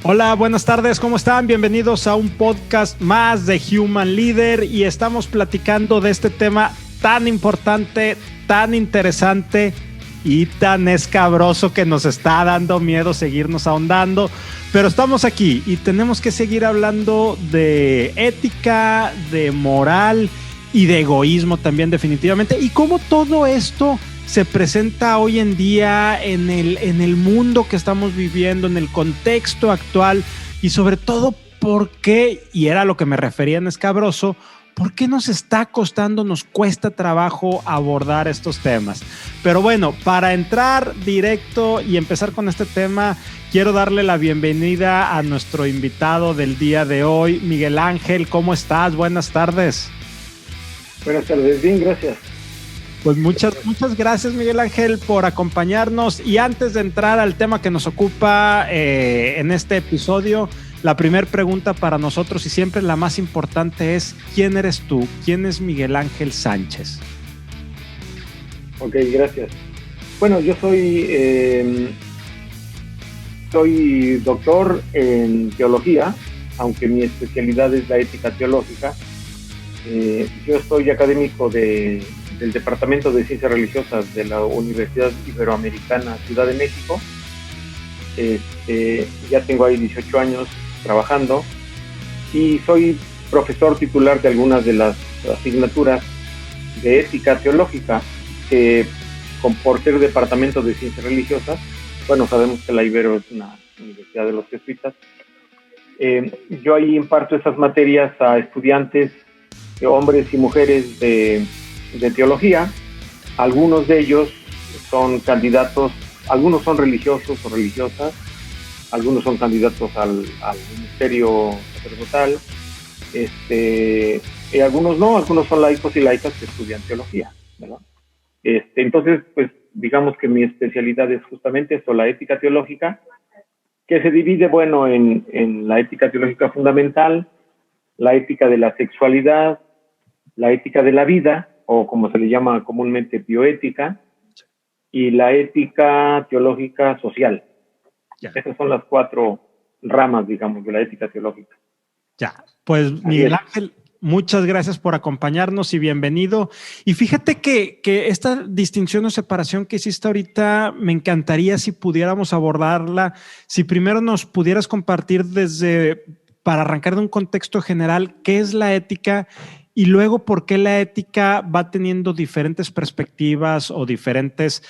Hola, buenas tardes, ¿cómo están? Bienvenidos a un podcast más de Human Leader y estamos platicando de este tema tan importante, tan interesante y tan escabroso que nos está dando miedo seguirnos ahondando, pero estamos aquí y tenemos que seguir hablando de ética, de moral y de egoísmo también definitivamente, y cómo todo esto se presenta hoy en día en el mundo que estamos viviendo, en el contexto actual, y sobre todo por qué, y era lo que me refería en escabroso, por qué nos cuesta trabajo abordar estos temas. Pero bueno, para entrar directo y empezar con este tema, quiero darle la bienvenida a nuestro invitado del día de hoy, Miguel Ángel. ¿Cómo estás? Buenas tardes. Buenas tardes, bien, gracias. Pues muchas gracias, Miguel Ángel, por acompañarnos. Y antes de entrar al tema que nos ocupa en este episodio, la primera pregunta para nosotros y siempre la más importante es: ¿quién eres tú? ¿Quién es Miguel Ángel Sánchez? Ok, gracias. Bueno, yo soy doctor en teología, aunque mi especialidad es la ética teológica. Yo soy académico del Departamento de Ciencias Religiosas de la Universidad Iberoamericana Ciudad de México. Ya tengo ahí 18 años trabajando y soy profesor titular de algunas de las asignaturas de ética teológica que, por ser Departamento de Ciencias Religiosas, bueno, sabemos que la Ibero es una universidad de los jesuitas. Yo ahí imparto esas materias a estudiantes, hombres y mujeres de teología. Algunos de ellos son candidatos, algunos son religiosos o religiosas, algunos son candidatos al ministerio sacerdotal, y algunos no, algunos son laicos y laicas que estudian teología, ¿verdad? Entonces, pues digamos que mi especialidad es justamente esto, la ética teológica, que se divide, bueno, en la ética teológica fundamental, la ética de la sexualidad, la ética de la vida, o como se le llama comúnmente bioética, y la ética teológica social. Ya. Esas son las 4 ramas, digamos, de la ética teológica. Ya, pues Miguel Ángel, muchas gracias por acompañarnos y bienvenido. Y fíjate que esta distinción o separación que hiciste ahorita, me encantaría si pudiéramos abordarla, si primero nos pudieras compartir para arrancar de un contexto general, qué es la ética y luego por qué la ética va teniendo diferentes perspectivas o diferentes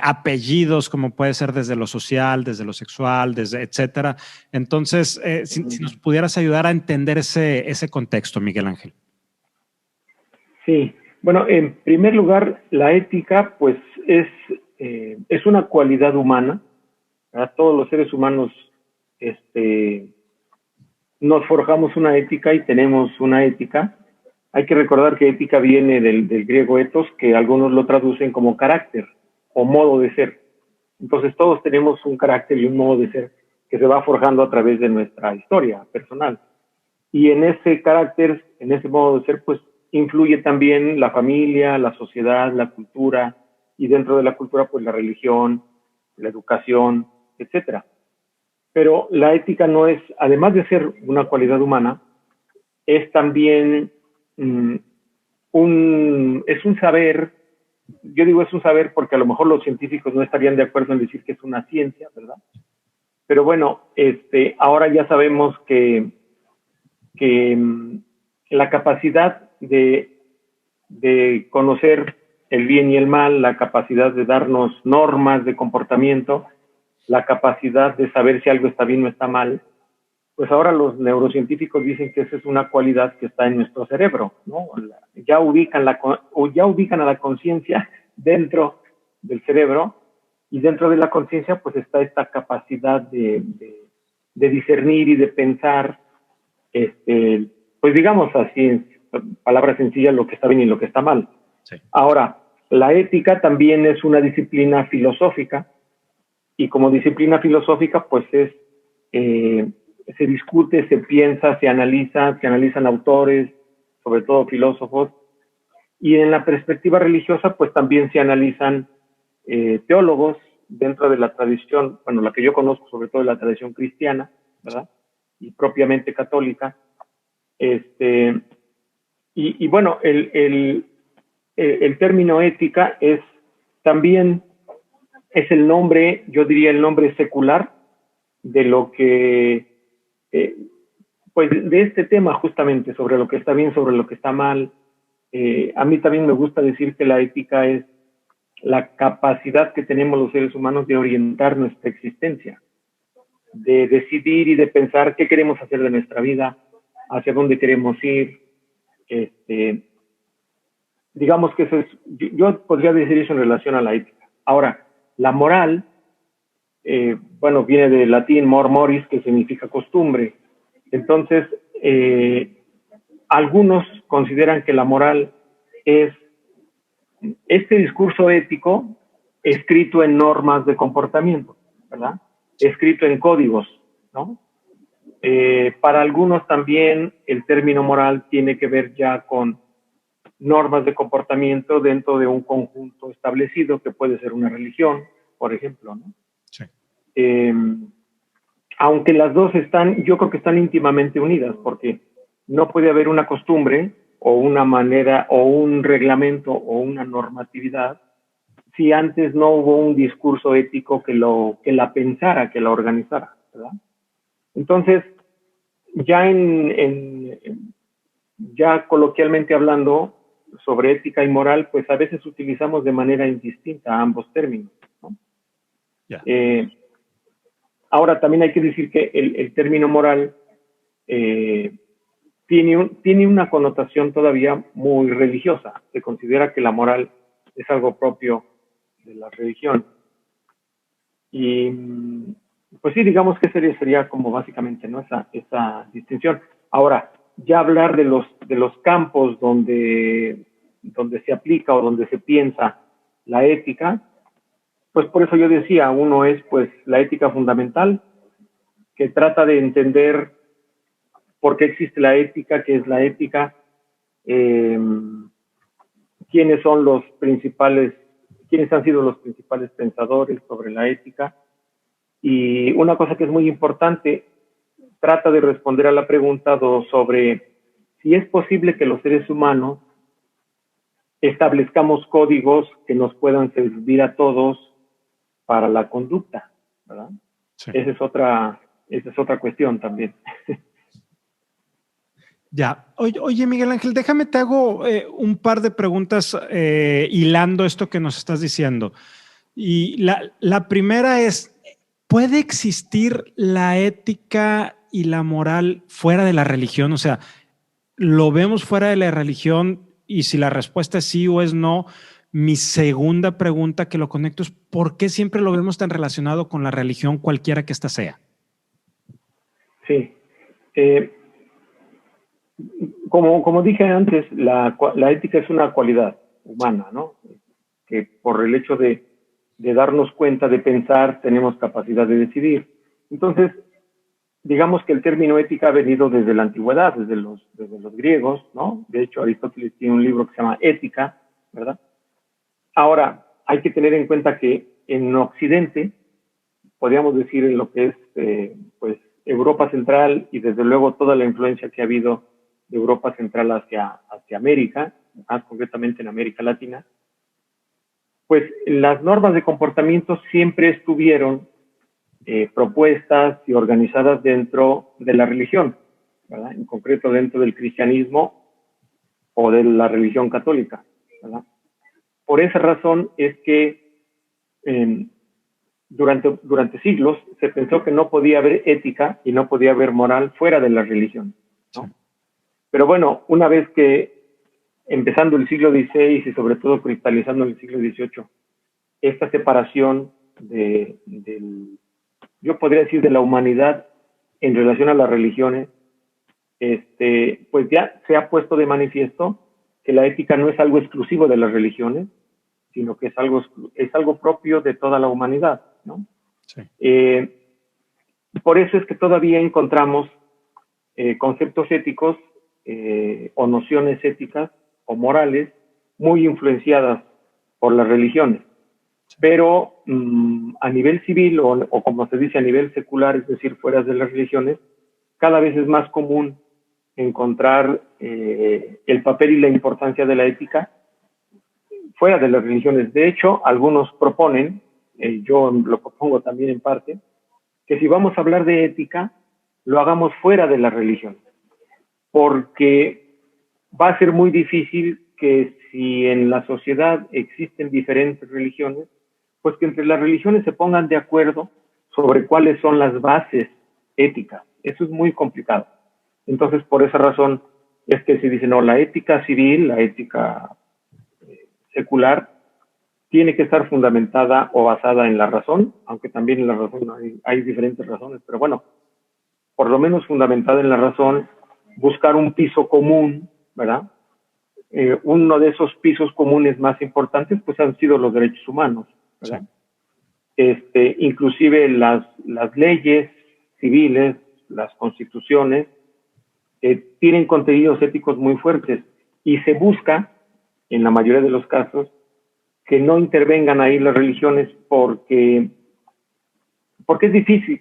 apellidos, como puede ser desde lo social, desde lo sexual, desde etcétera. Entonces, si nos pudieras ayudar a entender ese contexto, Miguel Ángel. Sí, bueno, en primer lugar, la ética, pues, es una cualidad humana, ¿verdad? Todos los seres humanos nos forjamos una ética y tenemos una ética. Hay que recordar que ética viene del griego ethos, que algunos lo traducen como carácter o modo de ser. Entonces todos tenemos un carácter y un modo de ser que se va forjando a través de nuestra historia personal. Y en ese carácter, en ese modo de ser, pues influye también la familia, la sociedad, la cultura, y dentro de la cultura, pues la religión, la educación, etcétera. Pero la ética no es, además de ser una cualidad humana, es también es un saber. Yo digo es un saber porque a lo mejor los científicos no estarían de acuerdo en decir que es una ciencia, ¿verdad? Pero bueno, ahora ya sabemos que la capacidad de conocer el bien y el mal, la capacidad de darnos normas de comportamiento, la capacidad de saber si algo está bien o está mal, pues ahora los neurocientíficos dicen que esa es una cualidad que está en nuestro cerebro, ¿no? Ya ubican a la conciencia dentro del cerebro, y dentro de la conciencia pues está esta capacidad de discernir y de pensar, pues digamos así, en palabras sencillas, lo que está bien y lo que está mal. Sí. Ahora, la ética también es una disciplina filosófica, y como disciplina filosófica pues se discute, se piensa, se analizan autores, sobre todo filósofos, y en la perspectiva religiosa pues también se analizan teólogos dentro de la tradición, bueno, la que yo conozco sobre todo de la tradición cristiana, ¿verdad? Y propiamente católica. Y bueno, el término ética es también, es el nombre, yo diría el nombre secular de lo que, pues de este tema justamente, sobre lo que está bien, sobre lo que está mal. A mí también me gusta decir que la ética es la capacidad que tenemos los seres humanos de orientar nuestra existencia, de decidir y de pensar qué queremos hacer de nuestra vida, hacia dónde queremos ir. Digamos que eso es, yo podría decir eso en relación a la ética. Ahora, la moral, bueno, viene del latín mor moris, que significa costumbre. Entonces, algunos consideran que la moral es este discurso ético escrito en normas de comportamiento, ¿verdad? Escrito en códigos, ¿no? Para algunos también el término moral tiene que ver ya con normas de comportamiento dentro de un conjunto establecido que puede ser una religión, por ejemplo, ¿no? Sí. Aunque las dos están, yo creo que están íntimamente unidas, porque no puede haber una costumbre o una manera o un reglamento o una normatividad si antes no hubo un discurso ético que la pensara, que la organizara, ¿verdad? Entonces, ya coloquialmente hablando sobre ética y moral, pues a veces utilizamos de manera indistinta ambos términos, ¿no? Yeah. Ahora también hay que decir que el término moral tiene una connotación todavía muy religiosa. Se considera que la moral es algo propio de la religión. Y pues sí, digamos que sería como básicamente, ¿no? esa distinción. Ahora, ya hablar de los campos donde se aplica o donde se piensa la ética, pues por eso yo decía, uno es pues la ética fundamental, que trata de entender por qué existe la ética, qué es la ética, quiénes han sido los principales pensadores sobre la ética. Y una cosa que es muy importante, trata de responder a la pregunta sobre si es posible que los seres humanos establezcamos códigos que nos puedan servir a todos para la conducta, ¿verdad? Sí. Esa es otra cuestión también. Ya. Oye, Miguel Ángel, déjame te hago un par de preguntas hilando esto que nos estás diciendo. Y la primera es, ¿puede existir la ética y la moral fuera de la religión? O sea, ¿lo vemos fuera de la religión? Y si la respuesta es sí o es no, mi segunda pregunta que lo conecto es, ¿por qué siempre lo vemos tan relacionado con la religión, cualquiera que ésta sea? Sí. Como dije antes, la ética es una cualidad humana, ¿no? Que por el hecho de darnos cuenta, de pensar, tenemos capacidad de decidir. Entonces, digamos que el término ética ha venido desde la antigüedad, desde los griegos, ¿no? De hecho, Aristóteles tiene un libro que se llama Ética, ¿verdad? Ahora, hay que tener en cuenta que en Occidente, podríamos decir en lo que es, pues, Europa Central y desde luego toda la influencia que ha habido de Europa Central hacia América, más concretamente en América Latina, pues las normas de comportamiento siempre estuvieron propuestas y organizadas dentro de la religión, ¿verdad? En concreto dentro del cristianismo o de la religión católica, ¿verdad? Por esa razón es que durante siglos se pensó que no podía haber ética y no podía haber moral fuera de la religión, ¿no? Sí. Pero bueno, una vez que empezando el siglo XVI y sobre todo cristalizando en el siglo XVIII, esta separación yo podría decir de la humanidad en relación a las religiones, pues ya se ha puesto de manifiesto que la ética no es algo exclusivo de las religiones, sino que es algo propio de toda la humanidad, ¿no? Sí. Por eso es que todavía encontramos conceptos éticos o nociones éticas o morales muy influenciadas por las religiones. Pero a nivel civil o como se dice a nivel secular, es decir, fuera de las religiones, cada vez es más común encontrar el papel y la importancia de la ética fuera de las religiones. De hecho, algunos proponen, yo lo propongo también en parte, que si vamos a hablar de ética, lo hagamos fuera de las religiones, porque va a ser muy difícil que si en la sociedad existen diferentes religiones, pues que entre las religiones se pongan de acuerdo sobre cuáles son las bases éticas. Eso es muy complicado. Entonces, por esa razón es que se dice, no, la ética civil, la ética secular, tiene que estar fundamentada o basada en la razón, aunque también en la razón hay diferentes razones, pero bueno, por lo menos fundamentada en la razón, buscar un piso común, ¿verdad? Uno de esos pisos comunes más importantes pues han sido los derechos humanos, ¿verdad? Sí. Inclusive las leyes civiles, las constituciones, tienen contenidos éticos muy fuertes y se busca, en la mayoría de los casos, que no intervengan ahí las religiones porque es difícil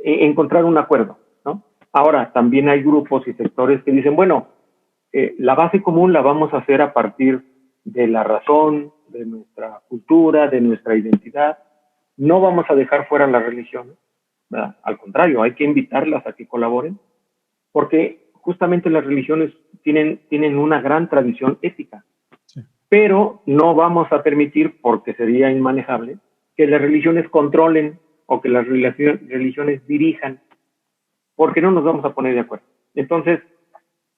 encontrar un acuerdo, ¿no? Ahora, también hay grupos y sectores que dicen, bueno, la base común la vamos a hacer a partir de la razón, de nuestra cultura, de nuestra identidad. No vamos a dejar fuera las religiones, ¿verdad? Al contrario, hay que invitarlas a que colaboren, porque justamente las religiones tienen una gran tradición ética. Sí. Pero no vamos a permitir, porque sería inmanejable, que las religiones controlen o que las religiones dirijan, porque no nos vamos a poner de acuerdo. Entonces,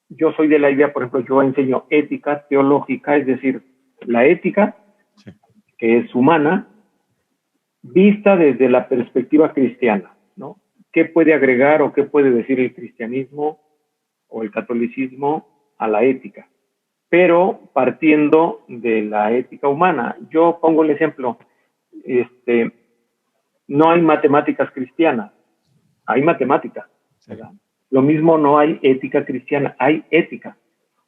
yo soy de la idea, por ejemplo, yo enseño ética teológica, es decir, la ética, sí, que es humana, vista desde la perspectiva cristiana, ¿no? ¿Qué puede agregar o qué puede decir el cristianismo o el catolicismo a la ética? Pero partiendo de la ética humana. Yo pongo el ejemplo, no hay matemáticas cristianas, hay matemáticas, ¿verdad? Lo mismo no hay ética cristiana, hay ética.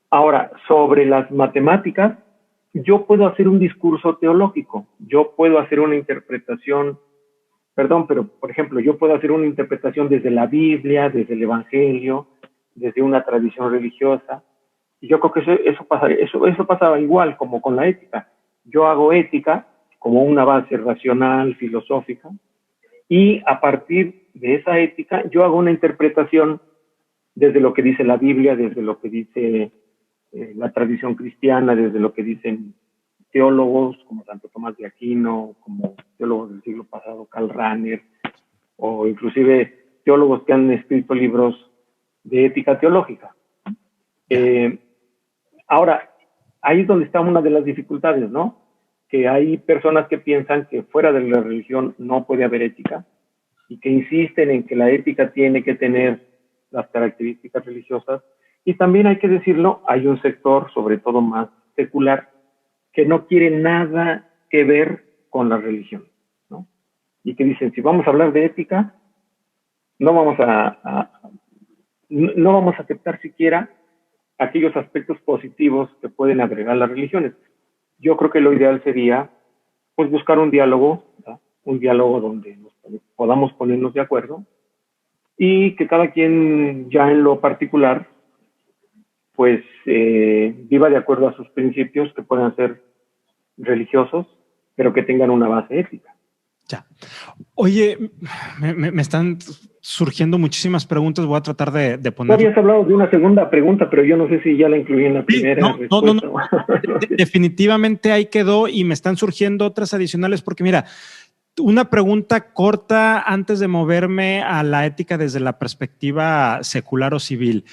Ahora, sobre las matemáticas, yo puedo hacer un discurso teológico, yo puedo hacer una interpretación, pero por ejemplo, yo puedo hacer una interpretación desde la Biblia, desde el Evangelio, desde una tradición religiosa, y yo creo que eso pasa igual como con la ética. Yo hago ética como una base racional, filosófica, y a partir de esa ética yo hago una interpretación desde lo que dice la Biblia, desde lo que dice la tradición cristiana, desde lo que dicen teólogos como Santo Tomás de Aquino, como teólogos del siglo pasado, Karl Rahner, o inclusive teólogos que han escrito libros de ética teológica. Ahora, ahí es donde está una de las dificultades, ¿no? Que hay personas que piensan que fuera de la religión no puede haber ética y que insisten en que la ética tiene que tener las características religiosas. Y también hay que decirlo, hay un sector, sobre todo más secular, que no quiere nada que ver con la religión, ¿no? Y que dicen, si vamos a hablar de ética, no vamos a aceptar siquiera aquellos aspectos positivos que pueden agregar las religiones. Yo creo que lo ideal sería pues buscar un diálogo, ¿verdad? Un diálogo donde podamos ponernos de acuerdo y que cada quien ya en lo particular pues viva de acuerdo a sus principios que puedan ser religiosos, pero que tengan una base ética. Ya. Oye, me están surgiendo muchísimas preguntas. Voy a tratar de poner. No habías hablado de una segunda pregunta, pero yo no sé si ya la incluí en la primera. No. Definitivamente ahí quedó y me están surgiendo otras adicionales porque mira, una pregunta corta antes de moverme a la ética desde la perspectiva secular o civil.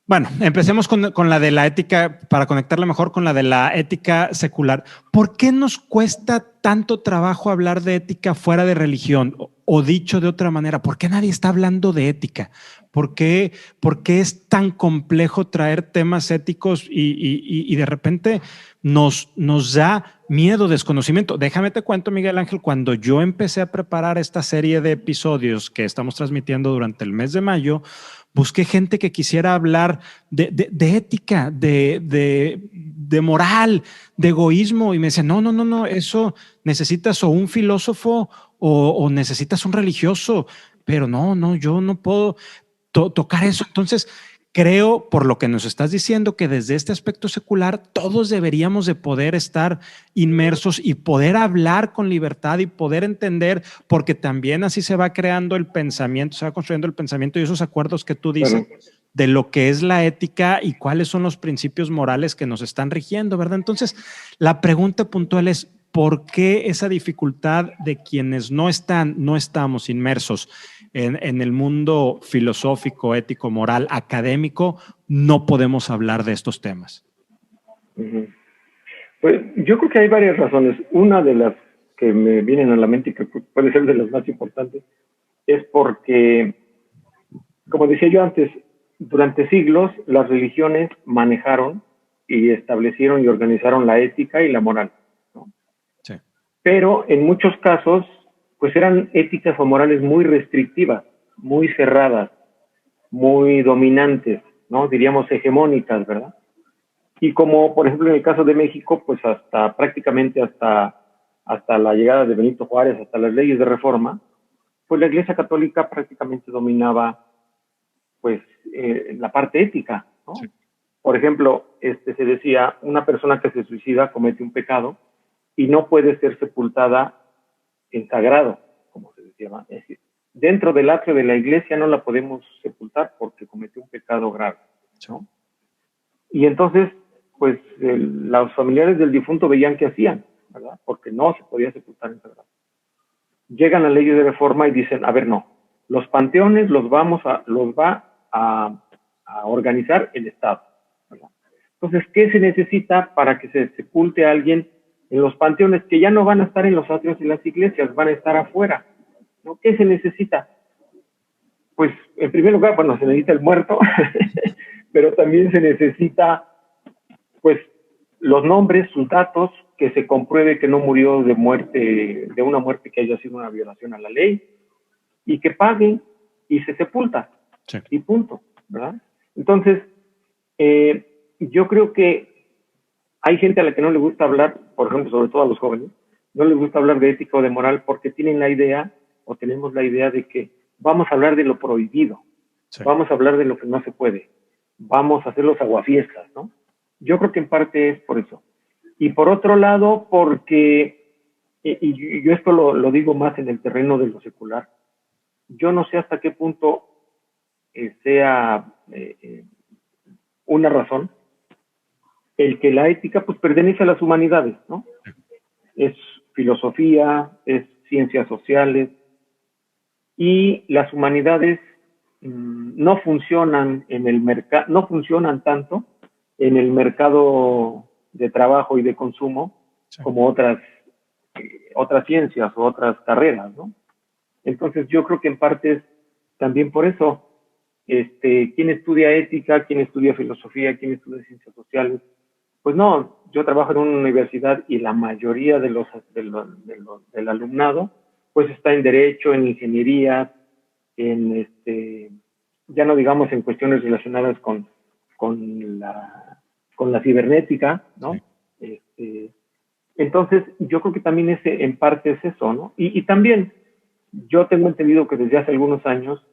Bueno, empecemos con la de la ética, para conectarla mejor con la de la ética secular. ¿Por qué nos cuesta tanto trabajo hablar de ética fuera de religión? O dicho de otra manera, ¿por qué nadie está hablando de ética? ¿Por qué es tan complejo traer temas éticos y de repente nos da miedo, desconocimiento? Déjame te cuento, Miguel Ángel, cuando yo empecé a preparar esta serie de episodios que estamos transmitiendo durante el mes de mayo, busqué gente que quisiera hablar de ética, de moral, de egoísmo, y me decían, no, eso necesitas o un filósofo o necesitas un religioso, pero no, yo no puedo tocar eso. Entonces, creo, por lo que nos estás diciendo, que desde este aspecto secular todos deberíamos de poder estar inmersos y poder hablar con libertad y poder entender, porque también así se va creando el pensamiento, se va construyendo el pensamiento y esos acuerdos que tú dices de lo que es la ética y cuáles son los principios morales que nos están rigiendo, ¿verdad? Entonces, la pregunta puntual es, ¿por qué esa dificultad de quienes no estamos inmersos en el mundo filosófico, ético, moral, académico, no podemos hablar de estos temas? Pues yo creo que hay varias razones. Una de las que me vienen a la mente y que puede ser de las más importantes es porque, como decía yo antes, durante siglos las religiones manejaron y establecieron y organizaron la ética y la moral, ¿no? Sí. Pero en muchos casos, pues eran éticas o morales muy restrictivas, muy cerradas, muy dominantes, ¿no? Diríamos hegemónicas, ¿verdad? Y como, por ejemplo, en el caso de México, pues prácticamente hasta la llegada de Benito Juárez, hasta las leyes de reforma, pues la Iglesia Católica prácticamente dominaba, pues, la parte ética, ¿no? Sí. Por ejemplo, se decía, una persona que se suicida comete un pecado y no puede ser sepultada en sagrado, como se decía, ¿no? Es decir, dentro del atrio de la iglesia no la podemos sepultar porque cometió un pecado grave, ¿no? Y entonces, pues, los familiares del difunto veían qué hacían, ¿verdad? Porque no se podía sepultar en sagrado. Llegan a leyes de reforma y dicen, a ver, no, los panteones los va a organizar el Estado, ¿verdad? Entonces, ¿qué se necesita para que se sepulte a alguien en los panteones que ya no van a estar en los atrios de las iglesias, van a estar afuera, ¿no? ¿Qué se necesita? Pues, en primer lugar, bueno, se necesita el muerto, pero también se necesita, pues, los nombres, sus datos, que se compruebe que no murió de una muerte que haya sido una violación a la ley, y que paguen y se sepulta, sí. Y punto, ¿verdad? Entonces, yo creo que hay gente a la que no le gusta hablar, por ejemplo, sobre todo a los jóvenes, no les gusta hablar de ética o de moral porque tienen la idea, o tenemos la idea de que vamos a hablar de lo prohibido, sí. Vamos a hablar de lo que no se puede, vamos a hacer los aguafiestas, ¿no? Yo creo que en parte es por eso. Y por otro lado, porque, y yo esto lo digo más en el terreno de lo secular, yo no sé hasta qué punto sea una razón el que la ética pues pertenece a las humanidades, ¿no? Es filosofía, es ciencias sociales, y las humanidades no funcionan en el mercado, no funcionan tanto en el mercado de trabajo y de consumo, sí, como otras ciencias o otras carreras, ¿no? Entonces yo creo que en parte es también por eso, ¿quién estudia ética, quién estudia filosofía, quién estudia ciencias sociales? Pues no, yo trabajo en una universidad y la mayoría del alumnado pues está en derecho, en ingeniería, en ya no digamos en cuestiones relacionadas con la cibernética, ¿no? Sí. Entonces yo creo que también en parte es eso, ¿no? Y también yo tengo entendido que desde hace algunos años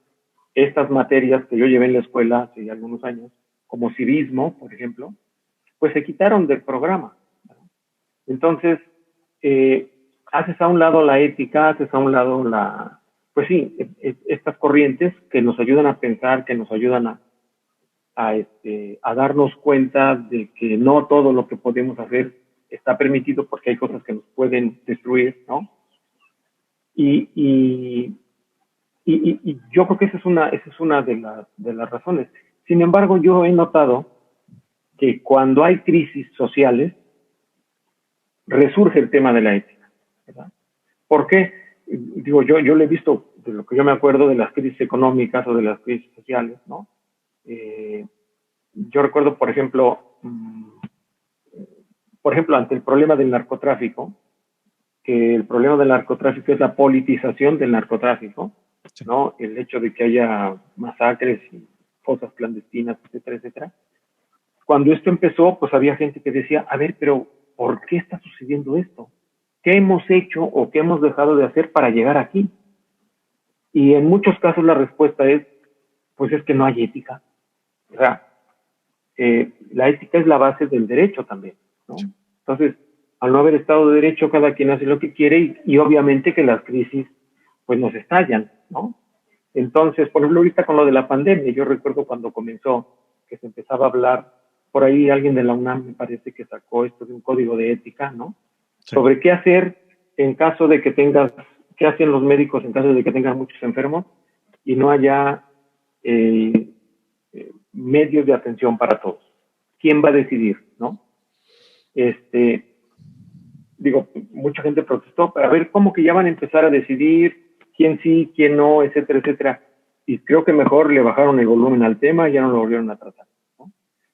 estas materias que yo llevé en la escuela hace algunos años, como civismo, por ejemplo, pues se quitaron del programa, ¿no? Entonces, haces a un lado la ética, haces a un lado pues sí, estas corrientes que nos ayudan a pensar, que nos ayudan a darnos cuenta de que no todo lo que podemos hacer está permitido porque hay cosas que nos pueden destruir, ¿no? Y yo creo que esa es una de las razones. Sin embargo, yo he notado que cuando hay crisis sociales, resurge el tema de la ética, ¿verdad? ¿Por qué? Digo, yo lo he visto, de lo que yo me acuerdo de las crisis económicas o de las crisis sociales, ¿no? Yo recuerdo, por ejemplo, ante el problema del narcotráfico, que el problema del narcotráfico es la politización del narcotráfico, sí, ¿no? El hecho de que haya masacres fosas clandestinas, etcétera, etcétera. Cuando esto empezó, pues había gente que decía, a ver, pero ¿por qué está sucediendo esto? ¿Qué hemos hecho o qué hemos dejado de hacer para llegar aquí? Y en muchos casos la respuesta es, pues es que no hay ética. O sea, la ética es la base del derecho también, ¿no? Entonces, al no haber Estado de Derecho, cada quien hace lo que quiere y obviamente que las crisis pues nos estallan, ¿no? Entonces, por ejemplo, ahorita con lo de la pandemia, yo recuerdo cuando comenzó, que se empezaba a hablar, por ahí alguien de la UNAM me parece que sacó esto de un código de ética, ¿no? Sí. Sobre qué hacer en caso de que tengas, qué hacen los médicos en caso de que tengan muchos enfermos y no haya medios de atención para todos. ¿Quién va a decidir, no? Digo, mucha gente protestó, pero a ver, ¿cómo que ya van a empezar a decidir quién sí, quién no, etcétera, etcétera? Y creo que mejor le bajaron el volumen al tema y ya no lo volvieron a tratar, ¿no?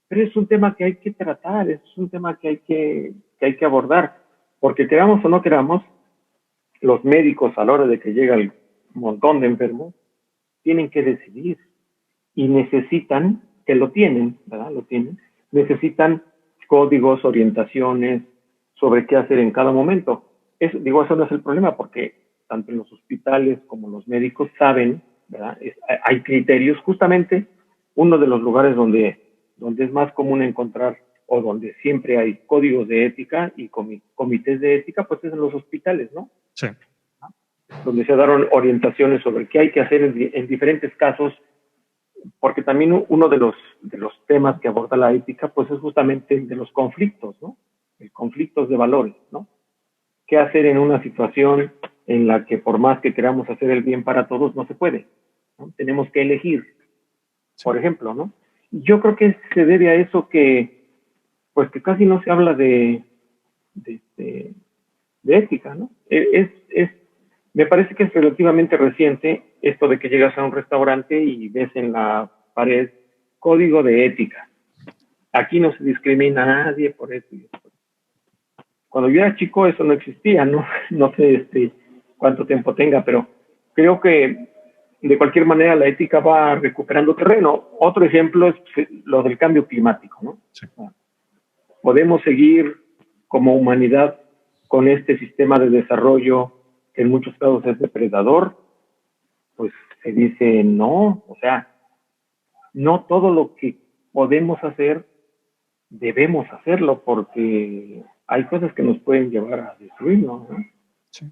Pero es un tema que hay que tratar, es un tema que hay que abordar, porque queramos o no queramos, los médicos a la hora de que llega el montón de enfermos, tienen que decidir y necesitan, que lo tienen, ¿verdad? Lo tienen, necesitan códigos, orientaciones sobre qué hacer en cada momento. Eso no es el problema, porque tanto en los hospitales como los médicos saben, ¿verdad? Hay criterios. Justamente uno de los lugares donde es más común encontrar o donde siempre hay códigos de ética y comités de ética, pues es en los hospitales, ¿no? Sí. Donde se daron orientaciones sobre qué hay que hacer en diferentes casos, porque también uno de los temas que aborda la ética, pues es justamente el de los conflictos, ¿no? Conflictos de valores, ¿no? ¿Qué hacer en una situación en la que por más que queramos hacer el bien para todos, no se puede, ¿no? Tenemos que elegir, por ejemplo, ¿no? Yo creo que se debe a eso que casi no se habla de ética, ¿no? Me parece que es relativamente reciente esto de que llegas a un restaurante y ves en la pared código de ética. Aquí no se discrimina a nadie por eso y eso. Cuando yo era chico eso no existía, ¿no? No sé cuánto tiempo tenga, pero creo que de cualquier manera la ética va recuperando terreno. Otro ejemplo es lo del cambio climático, ¿no? Sí. Podemos seguir como humanidad con este sistema de desarrollo que en muchos casos es depredador. Pues se dice no, o sea, no todo lo que podemos hacer debemos hacerlo, porque hay cosas que nos pueden llevar a destruirnos, ¿no? Sí.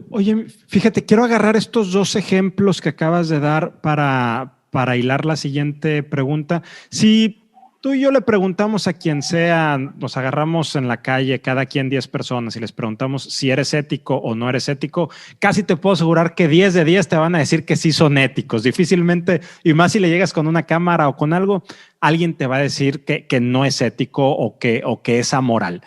Oye, fíjate, quiero agarrar estos dos ejemplos que acabas de dar para hilar la siguiente pregunta. Si tú y yo le preguntamos a quien sea, nos agarramos en la calle, cada quien 10 personas, y les preguntamos si eres ético o no eres ético, casi te puedo asegurar que 10 de 10 te van a decir que sí son éticos. Difícilmente, y más si le llegas con una cámara o con algo, alguien te va a decir que no es ético o que es amoral.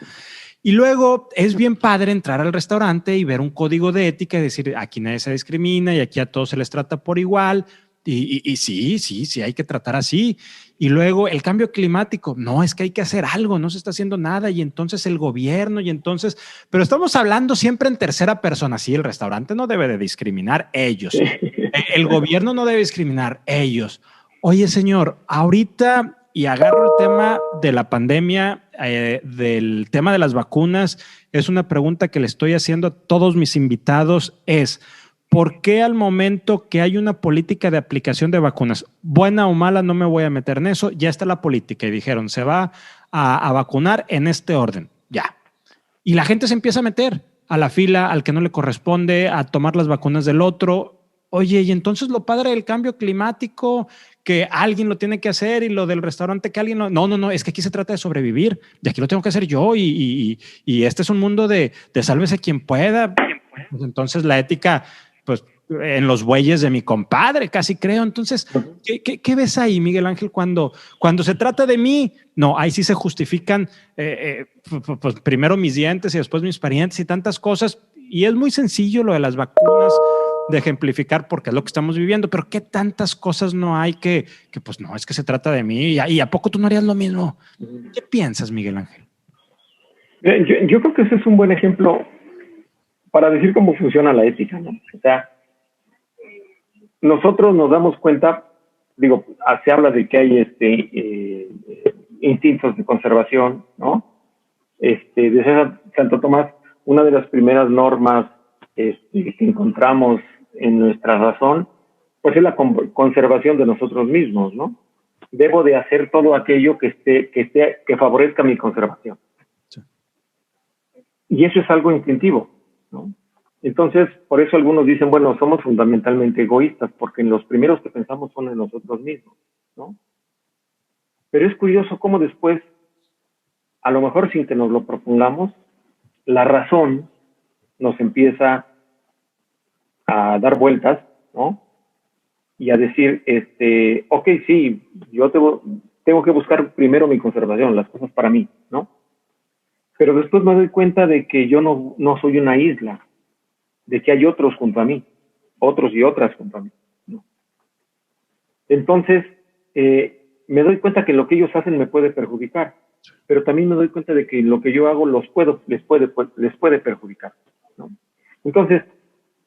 Y luego es bien padre entrar al restaurante y ver un código de ética y decir, aquí nadie se discrimina y aquí a todos se les trata por igual. Y sí, hay que tratar así. Y luego el cambio climático, no, es que hay que hacer algo, no se está haciendo nada. Y entonces el gobierno, pero estamos hablando siempre en tercera persona. Sí, el restaurante no debe de discriminar, ellos. El gobierno no debe discriminar, ellos. Oye, señor, ahorita, y agarro el tema de la pandemia, del tema de las vacunas, es una pregunta que le estoy haciendo a todos mis invitados, es ¿por qué al momento que hay una política de aplicación de vacunas, buena o mala, no me voy a meter en eso, ya está la política y dijeron, se va a vacunar en este orden, ya. Y la gente se empieza a meter a la fila, al que no le corresponde, a tomar las vacunas del otro. Oye, y entonces lo padre del cambio climático, que alguien lo tiene que hacer, y lo del restaurante que alguien no, es que aquí se trata de sobrevivir y aquí lo tengo que hacer yo y este es un mundo de sálvese quien pueda. Pues entonces la ética, pues en los bueyes de mi compadre, casi creo. Entonces, ¿qué ves ahí, Miguel Ángel, cuando se trata de mí? No, ahí sí se justifican pues primero mis dientes y después mis parientes y tantas cosas, y es muy sencillo lo de las vacunas de ejemplificar porque es lo que estamos viviendo, pero ¿qué tantas cosas no hay que pues no, es que se trata de mí y ¿a poco tú no harías lo mismo? ¿Qué piensas, Miguel Ángel? Yo creo que ese es un buen ejemplo para decir cómo funciona la ética, ¿no? O sea, nosotros nos damos cuenta digo, se habla de que hay instintos de conservación, ¿no? Decía Santo Tomás, una de las primeras normas que encontramos en nuestra razón, pues es la conservación de nosotros mismos, ¿no? Debo de hacer todo aquello que favorezca mi conservación. Sí. Y eso es algo instintivo, ¿no? Entonces, por eso algunos dicen, bueno, somos fundamentalmente egoístas, porque los primeros que pensamos son en nosotros mismos, ¿no? Pero es curioso cómo después, a lo mejor sin que nos lo propongamos, la razón nos empieza a dar vueltas, ¿no? Y a decir, ok, sí, yo tengo que buscar primero mi conservación, las cosas para mí, ¿no? Pero después me doy cuenta de que yo no soy una isla, de que hay otros junto a mí, otros y otras junto a mí, ¿no? Entonces, me doy cuenta que lo que ellos hacen me puede perjudicar, pero también me doy cuenta de que lo que yo hago les puede perjudicar, ¿no? Entonces,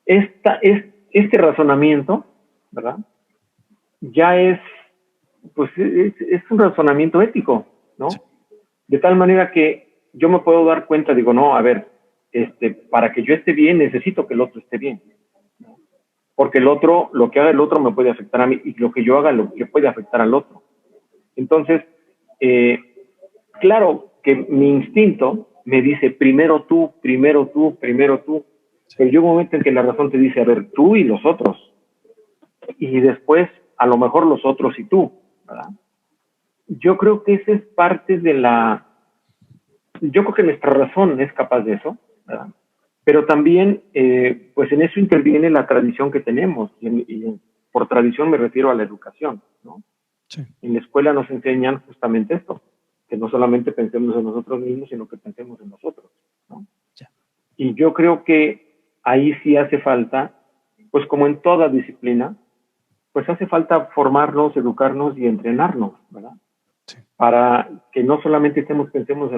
este razonamiento, ¿verdad? Ya es un razonamiento ético, ¿no? Sí. De tal manera que yo me puedo dar cuenta, digo, no, a ver, para que yo esté bien, necesito que el otro esté bien, ¿no? Porque lo que haga el otro me puede afectar a mí, y lo que yo haga le puede afectar al otro. Entonces, claro que mi instinto me dice primero tú, primero tú, primero tú, pero llega un momento en que la razón te dice, a ver, tú y los otros, y después a lo mejor los otros y tú, ¿verdad? Yo creo que esa es parte yo creo que nuestra razón es capaz de eso, ¿verdad? Pero también, pues en eso interviene la tradición que tenemos, y por tradición me refiero a la educación, ¿no? Sí. En la escuela nos enseñan justamente esto, que no solamente pensemos en nosotros mismos, sino que pensemos en nosotros, ¿no? Sí. Y yo creo que ahí sí hace falta, pues como en toda disciplina, pues hace falta formarnos, educarnos y entrenarnos, ¿verdad? Sí. Para que no solamente pensando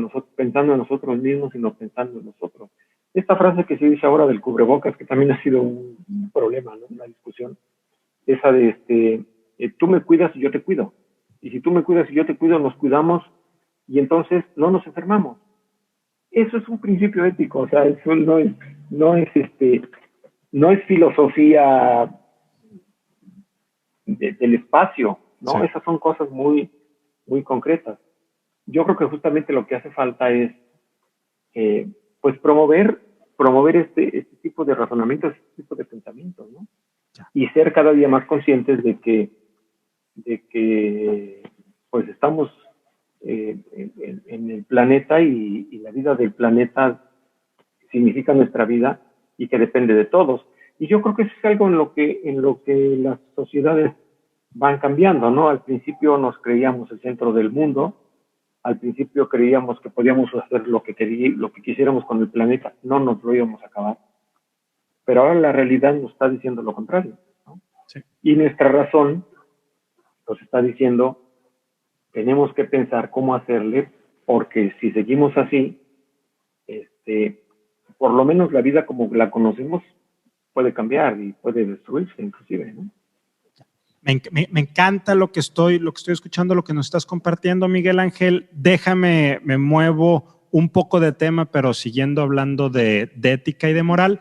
en nosotros mismos, sino pensando en nosotros. Esta frase que se dice ahora del cubrebocas, que también ha sido un problema, ¿no? Una discusión, esa de tú me cuidas y yo te cuido. Y si tú me cuidas y yo te cuido, nos cuidamos y entonces no nos enfermamos. Eso es un principio ético, o sea, eso no es filosofía del espacio, ¿no? Sí. Esas son cosas muy, muy concretas. Yo creo que justamente lo que hace falta es, pues, promover este tipo de razonamientos, este tipo de pensamientos, ¿no? Ya. Y ser cada día más conscientes de que pues, estamos en el planeta y la vida del planeta significa nuestra vida y que depende de todos. Y yo creo que eso es algo en lo que las sociedades van cambiando, ¿no? Al principio nos creíamos el centro del mundo, al principio creíamos que podíamos hacer lo que quisiéramos con el planeta, no nos lo íbamos a acabar. Pero ahora la realidad nos está diciendo lo contrario, ¿no? Sí. Y nuestra razón nos está diciendo, tenemos que pensar cómo hacerle, porque si seguimos así, por lo menos la vida como la conocemos puede cambiar y puede destruirse inclusive, ¿no? Me encanta lo que estoy escuchando, lo que nos estás compartiendo, Miguel Ángel. Me muevo un poco de tema, pero siguiendo hablando de ética y de moral.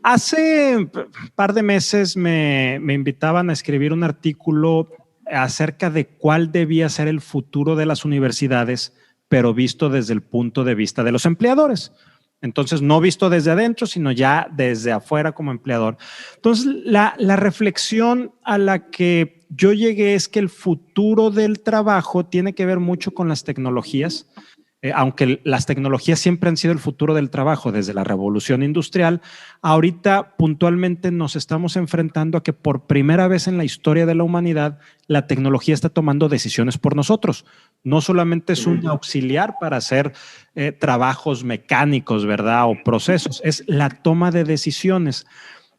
Hace un par de meses me invitaban a escribir un artículo acerca de cuál debía ser el futuro de las universidades, pero visto desde el punto de vista de los empleadores. Entonces, no visto desde adentro, sino ya desde afuera como empleador. Entonces, la reflexión a la que yo llegué es que el futuro del trabajo tiene que ver mucho con las tecnologías, aunque las tecnologías siempre han sido el futuro del trabajo desde la revolución industrial. Ahorita puntualmente nos estamos enfrentando a que por primera vez en la historia de la humanidad la tecnología está tomando decisiones por nosotros. No solamente es un auxiliar para hacer trabajos mecánicos, ¿verdad? O procesos, es la toma de decisiones.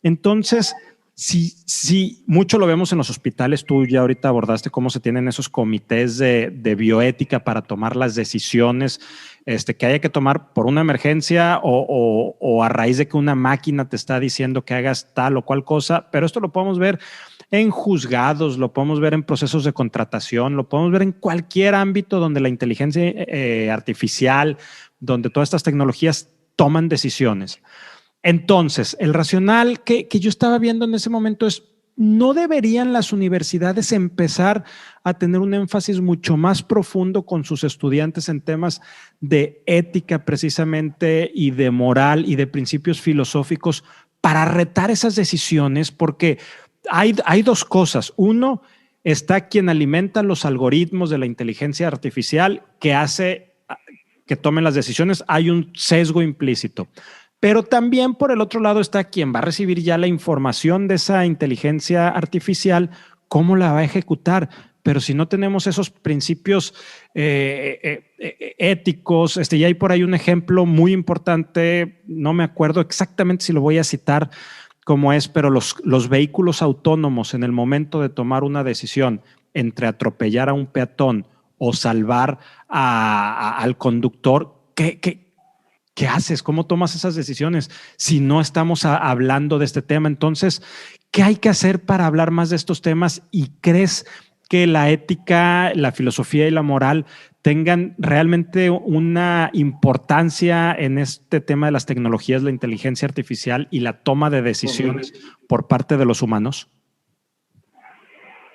Entonces, Sí, sí, mucho lo vemos en los hospitales. Tú ya ahorita abordaste cómo se tienen esos comités de bioética para tomar las decisiones que haya que tomar por una emergencia o a raíz de que una máquina te está diciendo que hagas tal o cual cosa. Pero esto lo podemos ver en juzgados, lo podemos ver en procesos de contratación, lo podemos ver en cualquier ámbito donde la inteligencia artificial, donde todas estas tecnologías toman decisiones. Entonces, el racional que yo estaba viendo en ese momento es, ¿no deberían las universidades empezar a tener un énfasis mucho más profundo con sus estudiantes en temas de ética precisamente y de moral y de principios filosóficos para retar esas decisiones? Porque hay dos cosas. Uno, está quien alimenta los algoritmos de la inteligencia artificial que hace que tomen las decisiones. Hay un sesgo implícito. Pero también por el otro lado está quien va a recibir ya la información de esa inteligencia artificial, cómo la va a ejecutar. Pero si no tenemos esos principios éticos, ya hay por ahí un ejemplo muy importante, no me acuerdo exactamente si lo voy a citar cómo es, pero los vehículos autónomos en el momento de tomar una decisión entre atropellar a un peatón o salvar al conductor, ¿qué haces? ¿Cómo tomas esas decisiones si no estamos hablando de este tema? Entonces, ¿qué hay que hacer para hablar más de estos temas? ¿Y crees que la ética, la filosofía y la moral tengan realmente una importancia en este tema de las tecnologías, la inteligencia artificial y la toma de decisiones por parte de los humanos?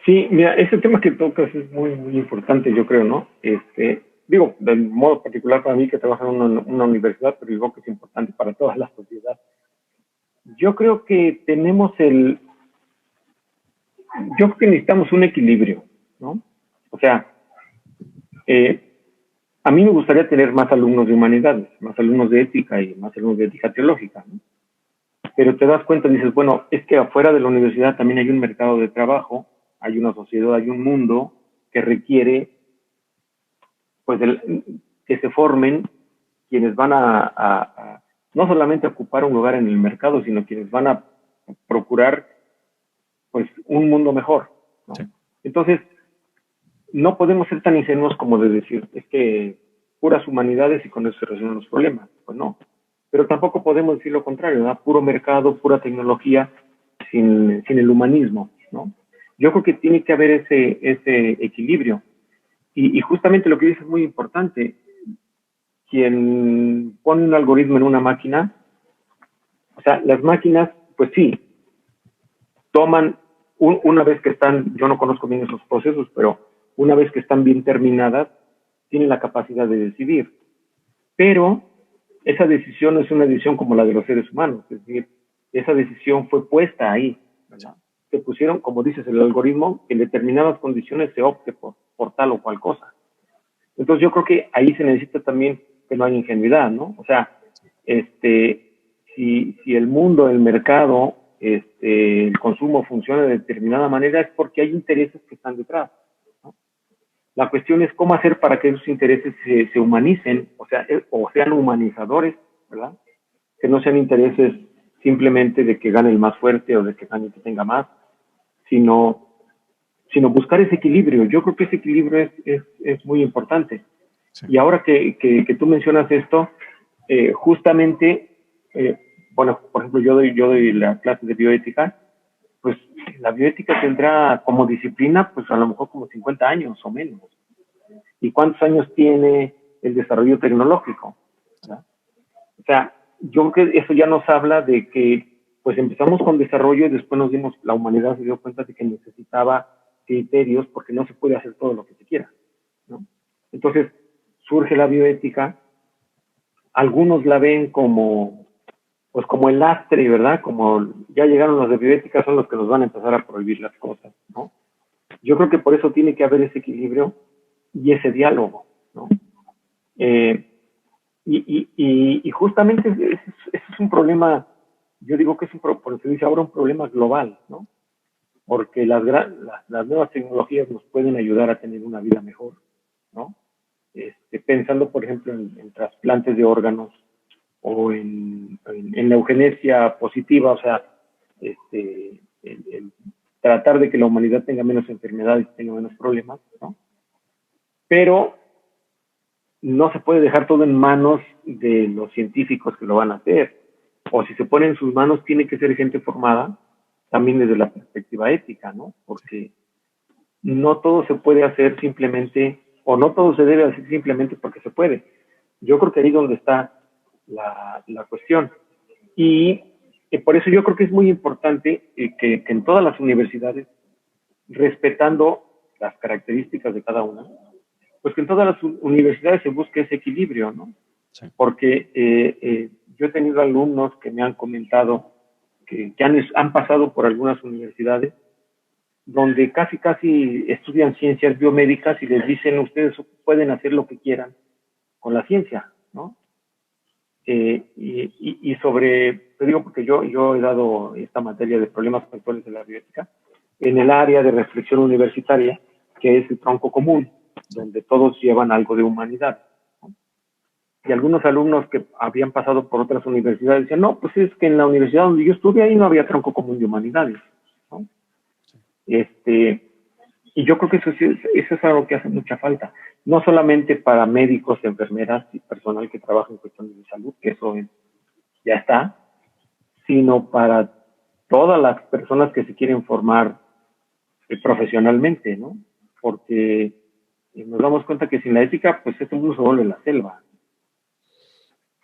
Sí, mira, ese tema que tocas es muy, muy importante, yo creo, ¿no? Digo, de modo particular para mí que trabajo en una universidad, pero digo que es importante para toda la sociedad. Yo creo que yo creo que necesitamos un equilibrio, ¿no? O sea, a mí me gustaría tener más alumnos de humanidades, más alumnos de ética y más alumnos de ética teológica, ¿no? Pero te das cuenta y dices, bueno, es que afuera de la universidad también hay un mercado de trabajo, hay una sociedad, hay un mundo que requiere pues que se formen quienes van a no solamente ocupar un lugar en el mercado, sino quienes van a procurar pues un mundo mejor, ¿no? Sí. Entonces, no podemos ser tan ingenuos como de decir, es que puras humanidades y con eso se resuelven los problemas. Pues no. Pero tampoco podemos decir lo contrario, ¿no? Puro mercado, pura tecnología, sin el humanismo, ¿no? Yo creo que tiene que haber ese equilibrio. Y justamente lo que dices es muy importante. Quien pone un algoritmo en una máquina, o sea, las máquinas, pues sí, toman, una vez que están, yo no conozco bien esos procesos, pero una vez que están bien terminadas, tienen la capacidad de decidir. Pero esa decisión es una decisión como la de los seres humanos, es decir, esa decisión fue puesta ahí, ¿verdad? Se pusieron, como dices, el algoritmo, en determinadas condiciones se opte por tal o cual cosa. Entonces yo creo que ahí se necesita también que no haya ingenuidad, ¿no? O sea, si el mundo, el mercado, el consumo funciona de determinada manera es porque hay intereses que están detrás, ¿no? La cuestión es cómo hacer para que esos intereses se humanicen, o sean humanizadores, ¿verdad? Que no sean intereses simplemente de que gane el más fuerte o de que gane el que tenga más, sino buscar ese equilibrio. Yo creo que ese equilibrio es muy importante. Sí. Y ahora que tú mencionas esto, justamente, bueno, por ejemplo, yo doy la clase de bioética, pues la bioética tendrá como disciplina, pues a lo mejor como 50 años o menos. ¿Y cuántos años tiene el desarrollo tecnológico? ¿Verdad? O sea, yo creo que eso ya nos habla de que, pues empezamos con desarrollo y después la humanidad se dio cuenta de que necesitaba criterios porque no se puede hacer todo lo que se quiera, ¿no? Entonces, surge la bioética, algunos la ven como el lastre, ¿verdad? Como ya llegaron los de bioética, son los que nos van a empezar a prohibir las cosas, ¿no? Yo creo que por eso tiene que haber ese equilibrio y ese diálogo, ¿no? Y justamente ese es un problema, yo digo que es por se dice ahora un problema global, ¿no? Porque las nuevas tecnologías nos pueden ayudar a tener una vida mejor, ¿no? Pensando, por ejemplo, en trasplantes de órganos o en la eugenesia positiva, o sea, el tratar de que la humanidad tenga menos enfermedades, tenga menos problemas, ¿no? Pero no se puede dejar todo en manos de los científicos que lo van a hacer. O si se pone en sus manos, tiene que ser gente formada también desde la perspectiva ética, ¿no? Porque no todo se puede hacer simplemente, o no todo se debe hacer simplemente porque se puede. Yo creo que ahí es donde está la cuestión. Y por eso yo creo que es muy importante que en todas las universidades, respetando las características de cada una, pues que en todas las universidades se busque ese equilibrio, ¿no? Sí. Porque yo he tenido alumnos que me han comentado que han pasado por algunas universidades donde casi estudian ciencias biomédicas y les dicen, ustedes pueden hacer lo que quieran con la ciencia, ¿no? Y sobre, te digo porque yo he dado esta materia de problemas actuales de la bioética en el área de reflexión universitaria, que es el tronco común, donde todos llevan algo de humanidad, ¿no? Y algunos alumnos que habían pasado por otras universidades decían, no, pues es que en la universidad donde yo estuve ahí no había tronco común de humanidades, ¿no? Y yo creo que eso es algo que hace mucha falta, no solamente para médicos, enfermeras y personal que trabaja en cuestiones de salud, que eso ya está, sino para todas las personas que se quieren formar profesionalmente, ¿no? Porque nos damos cuenta que sin la ética, pues este mundo se vuelve la selva.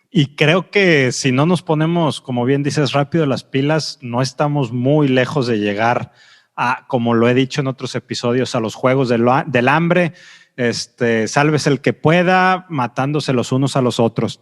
Y creo que si no nos ponemos, como bien dices, rápido las pilas, no estamos muy lejos de llegar a, como lo he dicho en otros episodios, a los juegos del hambre, sálvese el que pueda, matándose los unos a los otros.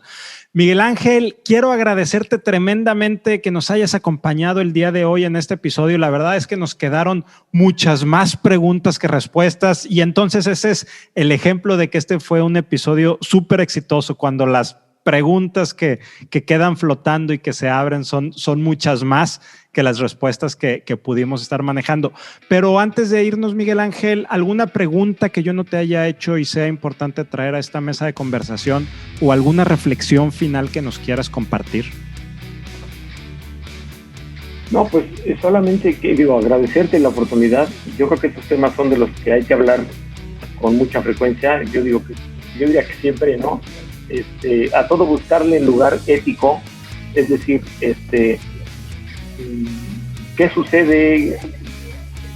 Miguel Ángel, quiero agradecerte tremendamente que nos hayas acompañado el día de hoy en este episodio. La verdad es que nos quedaron muchas más preguntas que respuestas y entonces ese es el ejemplo de que este fue un episodio súper exitoso, cuando las preguntas que quedan flotando y que se abren son muchas más que las respuestas que pudimos estar manejando. Pero antes de irnos, Miguel Ángel, ¿alguna pregunta que yo no te haya hecho y sea importante traer a esta mesa de conversación o alguna reflexión final que nos quieras compartir? No, pues solamente agradecerte la oportunidad. Yo creo que estos temas son de los que hay que hablar con mucha frecuencia. Yo diría que siempre, ¿no? A todo buscarle el lugar ético, es decir, ¿qué sucede?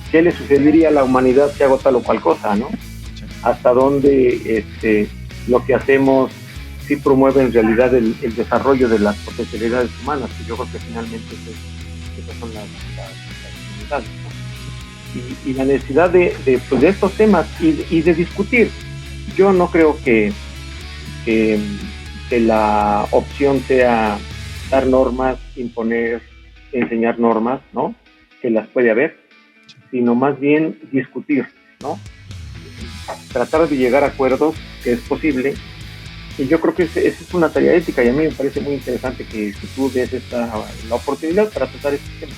¿Qué le sucedería a la humanidad si hago tal o cual cosa, ¿no? Hasta dónde lo que hacemos sí promueve en realidad el desarrollo de las potencialidades humanas, que yo creo que finalmente esas son las humanidades, ¿no? Y la necesidad de estos temas y de discutir. Yo no creo que la opción sea dar normas, imponer, enseñar normas, ¿no? Que las puede haber, sino más bien discutir, ¿no? Tratar de llegar a acuerdos, que es posible. Y yo creo que esa es una tarea ética y a mí me parece muy interesante que tú des la oportunidad para tratar este tema.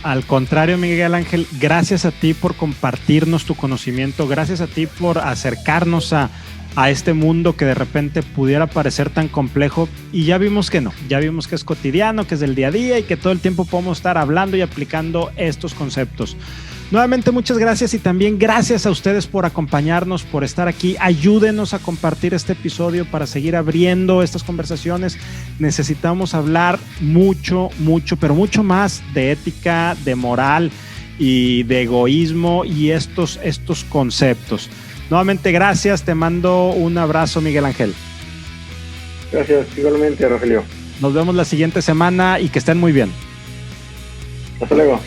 Al contrario, Miguel Ángel, gracias a ti por compartirnos tu conocimiento, gracias a ti por acercarnos a este mundo que de repente pudiera parecer tan complejo, y ya vimos que no, ya vimos que es cotidiano, que es del día a día y que todo el tiempo podemos estar hablando y aplicando estos conceptos. Nuevamente muchas gracias y también gracias a ustedes por acompañarnos, por estar aquí. Ayúdenos a compartir este episodio para seguir abriendo estas conversaciones. Necesitamos hablar mucho, pero mucho más de ética, de moral y de egoísmo y estos conceptos. Nuevamente gracias, te mando un abrazo, Miguel Ángel. Gracias, igualmente, Rogelio. Nos vemos la siguiente semana y que estén muy bien. Hasta luego.